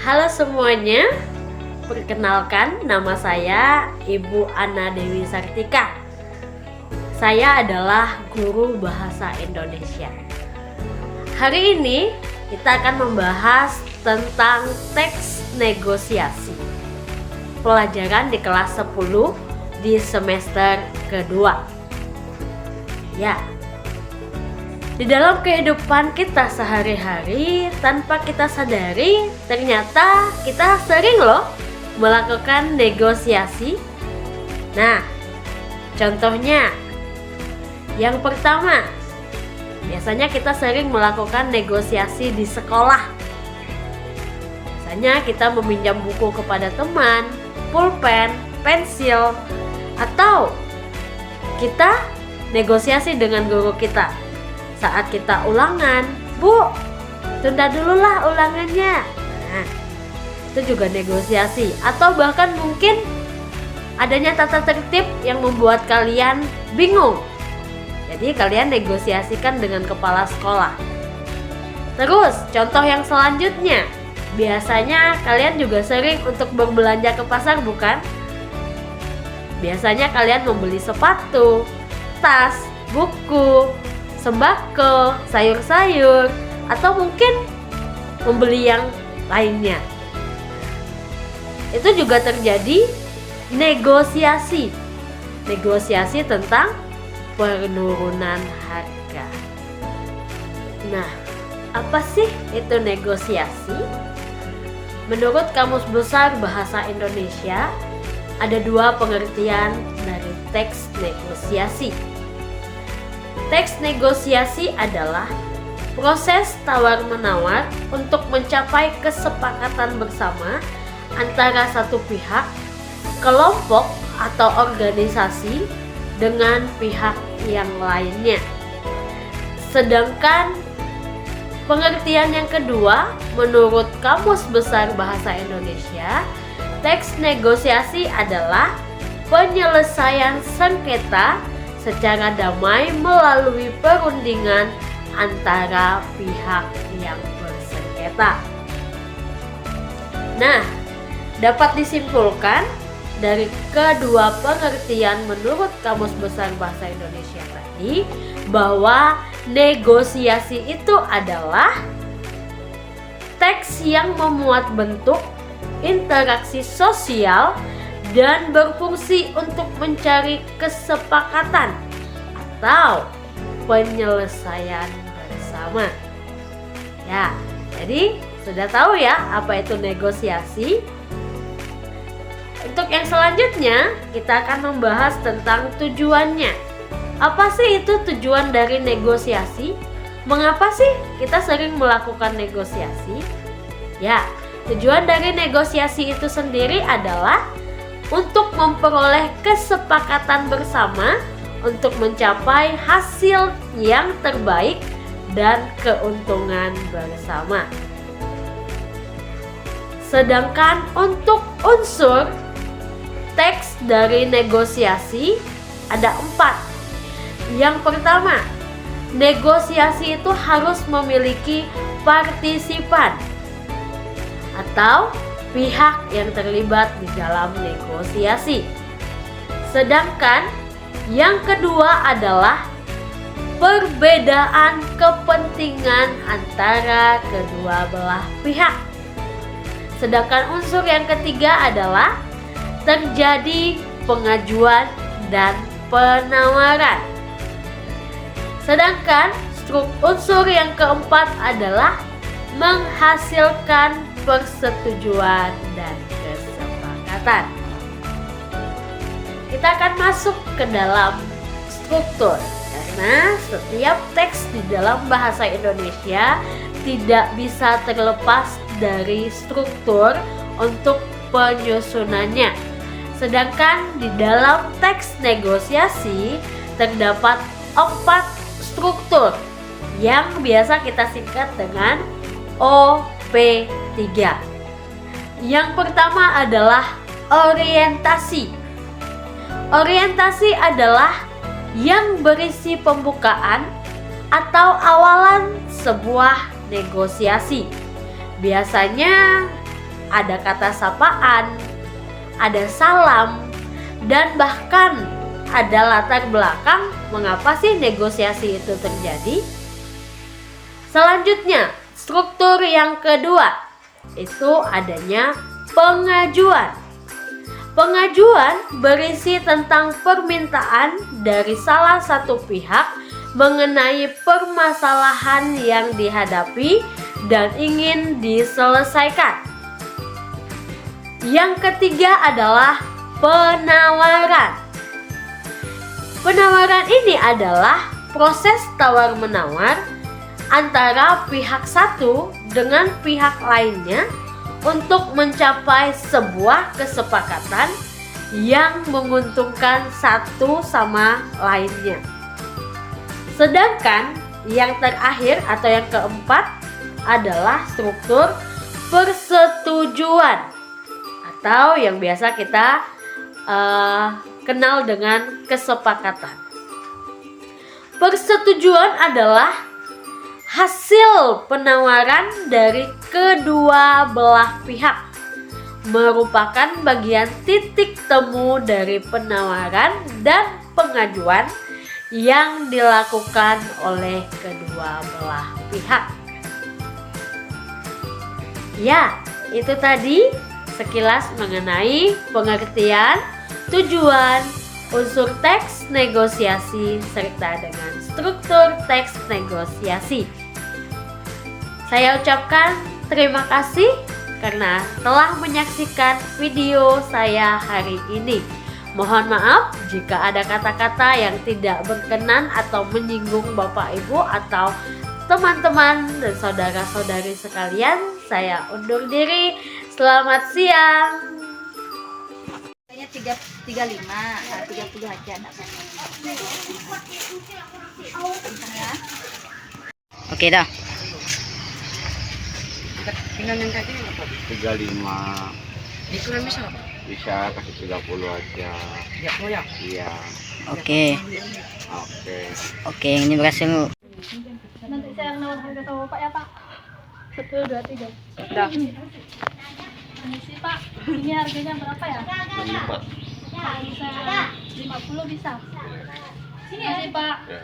Halo semuanya, perkenalkan nama saya Ibu Ana Dewi Sartika. Saya adalah guru bahasa Indonesia. Hari ini kita akan membahas tentang teks negosiasi. Pelajaran di kelas 10 di semester kedua. Ya, di dalam kehidupan kita sehari-hari tanpa kita sadari, ternyata kita sering loh melakukan negosiasi. Nah, contohnya yang pertama, biasanya kita sering melakukan negosiasi di sekolah. Biasanya kita meminjam buku kepada teman, pulpen, pensil, atau kita negosiasi dengan guru kita. Saat kita ulangan, Bu, tunda dululah ulangannya. Nah, itu juga negosiasi. Atau bahkan mungkin adanya tata tertib yang membuat kalian bingung. Jadi kalian negosiasikan dengan kepala sekolah. Terus, contoh yang selanjutnya. Biasanya kalian juga sering untuk berbelanja ke pasar, bukan? Biasanya kalian membeli sepatu, tas, buku, sembako, sayur-sayur, atau mungkin membeli yang lainnya. Itu juga terjadi negosiasi. Negosiasi tentang penurunan harga. Nah, apa sih itu negosiasi? Menurut Kamus Besar Bahasa Indonesia, ada dua pengertian dari teks negosiasi. Teks negosiasi adalah proses tawar-menawar untuk mencapai kesepakatan bersama antara satu pihak, kelompok atau organisasi dengan pihak yang lainnya. Sedangkan pengertian yang kedua, menurut Kamus Besar Bahasa Indonesia, teks negosiasi adalah penyelesaian sengketa secara damai melalui perundingan antara pihak yang bersengketa. Nah, dapat disimpulkan dari kedua pengertian menurut Kamus Besar Bahasa Indonesia tadi bahwa negosiasi itu adalah teks yang memuat bentuk interaksi sosial dan berfungsi untuk mencari kesepakatan atau penyelesaian bersama. Ya, jadi sudah tahu ya apa itu negosiasi? Untuk yang selanjutnya, kita akan membahas tentang tujuannya. Apa sih itu tujuan dari negosiasi? Mengapa sih kita sering melakukan negosiasi? Ya, tujuan dari negosiasi itu sendiri adalah untuk memperoleh kesepakatan bersama untuk mencapai hasil yang terbaik dan keuntungan bersama. Sedangkan untuk unsur teks dari negosiasi ada 4. Yang pertama, negosiasi itu harus memiliki partisipan atau pihak yang terlibat di dalam negosiasi. Sedangkan yang kedua adalah perbedaan kepentingan antara kedua belah pihak. Sedangkan unsur yang ketiga adalah terjadi pengajuan dan penawaran. Sedangkan unsur yang keempat adalah menghasilkan persetujuan dan kesepakatan. Kita akan masuk ke dalam struktur, karena setiap teks di dalam bahasa Indonesia tidak bisa terlepas dari struktur untuk penyusunannya. Sedangkan di dalam teks negosiasi terdapat 4 struktur yang biasa kita singkat dengan OP3. Yang pertama adalah orientasi. Orientasi adalah yang berisi pembukaan atau awalan sebuah negosiasi. Biasanya ada kata sapaan, ada salam, dan bahkan ada latar belakang mengapa sih negosiasi itu terjadi. Selanjutnya, struktur yang kedua itu adanya pengajuan. Pengajuan berisi tentang permintaan dari salah satu pihak mengenai permasalahan yang dihadapi dan ingin diselesaikan. Yang ketiga adalah penawaran. Penawaran ini adalah proses tawar-menawar antara pihak satu dengan pihak lainnya untuk mencapai sebuah kesepakatan yang menguntungkan satu sama lainnya. Sedangkan yang terakhir atau yang keempat adalah struktur persetujuan atau yang biasa kita kenal dengan kesepakatan. Persetujuan adalah hasil penawaran dari kedua belah pihak, merupakan bagian titik temu dari penawaran dan pengajuan yang dilakukan oleh kedua belah pihak. Ya, itu tadi sekilas mengenai pengertian, tujuan, unsur teks negosiasi, serta dengan struktur teks negosiasi. Saya ucapkan terima kasih karena telah menyaksikan video saya hari ini. Mohon maaf jika ada kata-kata yang tidak berkenan atau menyinggung Bapak Ibu atau teman-teman dan saudara-saudari sekalian. Saya undur diri. Selamat siang. Kayaknya 35, 30 aja enggak ya. Oke dah. Tinggal yang tadi 35. Dikurang bisa nggak? Bisa kasih 30 aja. Ya, oh ya. Iya. Oke. Oke. Oke, ini berhasil. Nanti saya nawar harga sama Pak ya Pak. 1, 2, 3. Sudah. Permisi Pak, ini harganya berapa ya? 64. Kalau bisa 50 bisa. Sini ya Pak. Ya.